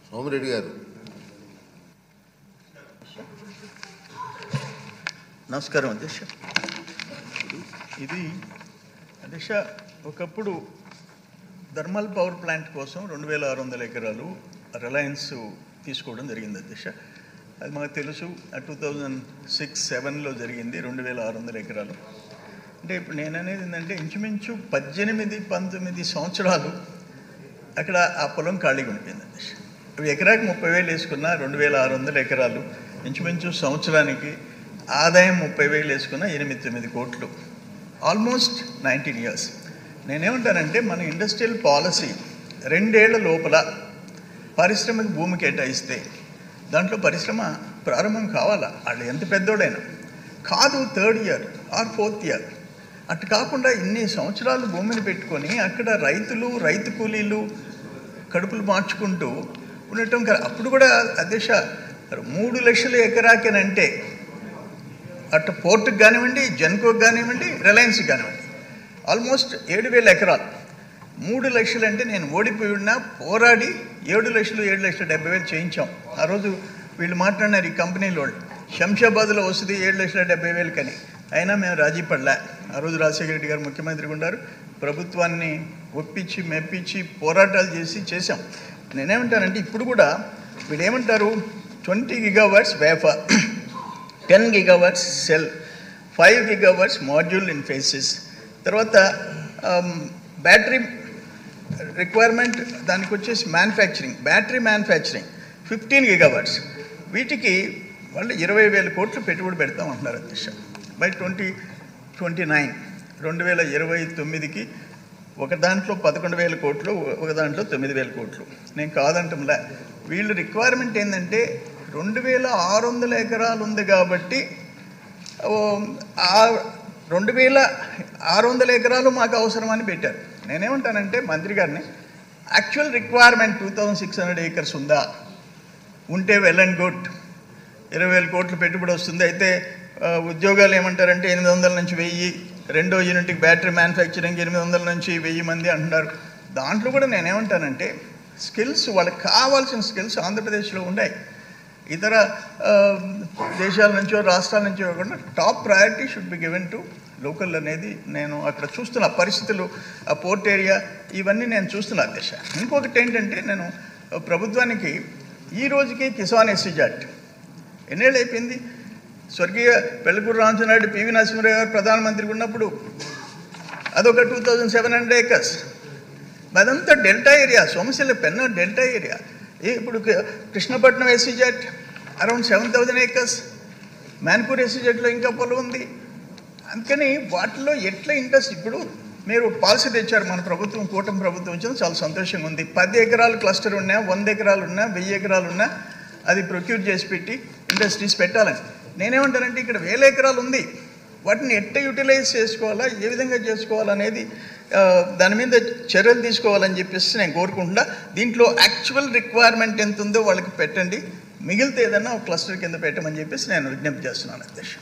సోమిరెడ్డి గారు. నమస్కారం అధ్యక్ష. ఇది అధ్యక్ష, ఒకప్పుడు థర్మల్ పవర్ ప్లాంట్ కోసం 2600 ఎకరాలు రిలయన్స్ తీసుకోవడం జరిగింది అధ్యక్ష. అది మాకు తెలుసు. 2006-07లో జరిగింది 2600 ఎకరాలు. అంటే ఇప్పుడు నేను అనేది ఏంటంటే ఇంచుమించు 18-19 సంవత్సరాలు అక్కడ ఆ పొలం ఖాళీగా ఉండిపోయింది అధ్యక్ష. ఎకరాకి 30,000 వేసుకున్న 2600 ఎకరాలు, ఇంచుమించు సంవత్సరానికి ఆదాయం 30,000 వేసుకున్న 8-9 కోట్లు, ఆల్మోస్ట్ 19 years. నేనేమంటానంటే మన ఇండస్ట్రియల్ పాలసీ 2 ఏళ్ల లోపల పారిశ్రామిక భూమి కేటాయిస్తే దాంట్లో పరిశ్రమ ప్రారంభం కావాలా, వాళ్ళు ఎంత పెద్దోడైనా కాదు. 3rd year are 4th year అటు కాకుండా ఇన్ని సంవత్సరాలు భూమిని పెట్టుకొని అక్కడ రైతు కూలీలు కడుపులు మార్చుకుంటూ ఉండటం. అప్పుడు కూడా అధ్యక్ష 3 లక్షల ఎకరాకేనంటే అటు పోర్టుకు కానివ్వండి, జెన్కోకి కానివ్వండి, రిలయన్స్కి కానివ్వండి ఆల్మోస్ట్ 7,000 ఎకరాలు. 3 లక్షలు అంటే నేను ఓడిపోయి ఉన్నా, పోరాడి 7,70,000 చేయించాం. ఆ రోజు వీళ్ళు మాట్లాడినారు ఈ కంపెనీలో వాళ్ళు, శంషాబాద్లో వస్తుంది 7,70,000 కని. అయినా మేము రాజీ పడలే. ఆ రోజు రాజశేఖర రెడ్డి గారు ముఖ్యమంత్రిగా ఉన్నారు. ప్రభుత్వాన్ని ఒప్పించి మెప్పించి పోరాటాలు చేసాం. నేనేమంటానంటే ఇప్పుడు కూడా వీళ్ళు ఏమంటారు, 20 gigawatts wafer, 10 gigawatts cell, 5 gigawatts module in faces. తర్వాత బ్యాటరీ రిక్వైర్మెంట్, దానికి వచ్చేసి బ్యాటరీ మ్యానుఫ్యాక్చరింగ్ 15 gigawatts. వీటికి వాళ్ళు 20,000 కోట్లు పెట్టుబడి పెడతాం అంటున్నారు అధ్యక్ష. బై 2029 2029కి ఒక దాంట్లో 11,000 కోట్లు, ఒక దాంట్లో 9,000 కోట్లు. నేను కాదంటంలే. వీళ్ళు రిక్వైర్మెంట్ ఏంటంటే 2,600 ఎకరాలు ఉంది కాబట్టి 2,600 ఎకరాలు మాకు అవసరమని పెట్టారు. నేనేమంటానంటే మంత్రి గారిని, యాక్చువల్ రిక్వైర్మెంట్ 2,600 acres ఉందా? ఉంటే వెల్ అండ్ గుడ్, 20,000 కోట్లు పెట్టుబడి వస్తుంది. అయితే ఉద్యోగాలు ఏమంటారంటే 800 నుంచి 1000, రెండో యూనిట్కి బ్యాటరీ మ్యానుఫ్యాక్చరింగ్ 800 నుంచి 1000 మంది అంటున్నారు. దాంట్లో కూడా నేనేమంటానంటే స్కిల్స్, వాళ్ళకి కావాల్సిన స్కిల్స్ ఆంధ్రప్రదేశ్లో ఉన్నాయి. ఇతర దేశాల నుంచో రాష్ట్రాల నుంచో కాకుండా top priority should be given to local అనేది నేను అక్కడ చూస్తున్న పరిస్థితులు, ఆ పోర్ట్ ఏరియా ఇవన్నీ నేను చూస్తున్నా అధ్యక్ష. ఇంకొకటి ఏంటంటే, నేను ప్రభుత్వానికి ఈ రోజుకి కిసాన్ ఎస్సీజెట్ ఎన్నేళ్ళు అయిపోయింది. స్వర్గీయ పెళ్ళకూరు రామచంద్రారెడ్డి, పివి నరసింహారావు గారు ప్రధానమంత్రిగా ఉన్నప్పుడు అదొక 2,700 acres. అదంతా డెల్టా ఏరియా, సోమశిల పెన్న డెల్టా ఏరియా. ఇప్పుడు కృష్ణపట్నం ఎస్సీజెట్ అరౌండ్ 7,000 acres. మ్యాన్పూర్ ఎస్సీజెట్లో ఇంకా పొలం ఉంది. అందుకని వాటిలో ఎట్లా ఇంట్రెస్ట్, ఇప్పుడు మీరు పాలసీ తెచ్చారు మన ప్రభుత్వం, కూటమి ప్రభుత్వం వచ్చింది, చాలా సంతోషంగా ఉంది. 10 ఎకరాలు క్లస్టర్ ఉన్నా, 100 ఎకరాలు ఉన్నా, 1000 ఎకరాలు ఉన్నా అది ప్రొక్యూర్ చేసి పెట్టి ఇండస్ట్రీస్ పెట్టాలని. నేనేమంటానంటే ఇక్కడ 1,000 ఎకరాలు ఉంది, వాటిని ఎట్లా యూటిలైజ్ చేసుకోవాలా, ఏ విధంగా చేసుకోవాలనేది దాని మీద చర్యలు తీసుకోవాలని చెప్పేసి నేను కోరుకుంటున్నా. దీంట్లో యాక్చువల్ రిక్వైర్మెంట్ ఎంత ఉందో వాళ్ళకి పెట్టండి, మిగిలితే ఏదన్నా ఒక క్లస్టర్ కింద పెట్టమని చెప్పేసి నేను విజ్ఞప్తి చేస్తున్నాను అధ్యక్ష.